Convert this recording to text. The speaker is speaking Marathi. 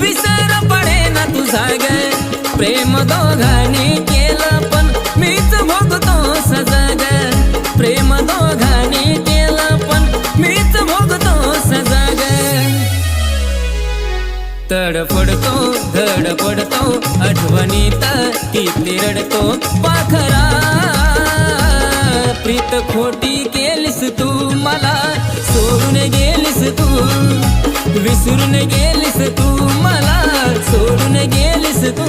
विसर पडे ना तुझा ग प्रेम दोघांनी केलं पण मीच भोगतो सजा ग प्रेम दोघांनी केलं पण मीच भोगतो सजा ग तडफडतो धडपडतो आठवणीत किती रडतो पाखरा प्रीत खोटी केलीस तू मला सोडून गेलीस तू विसरून गेलीस तू मला सोडून गेलीस तू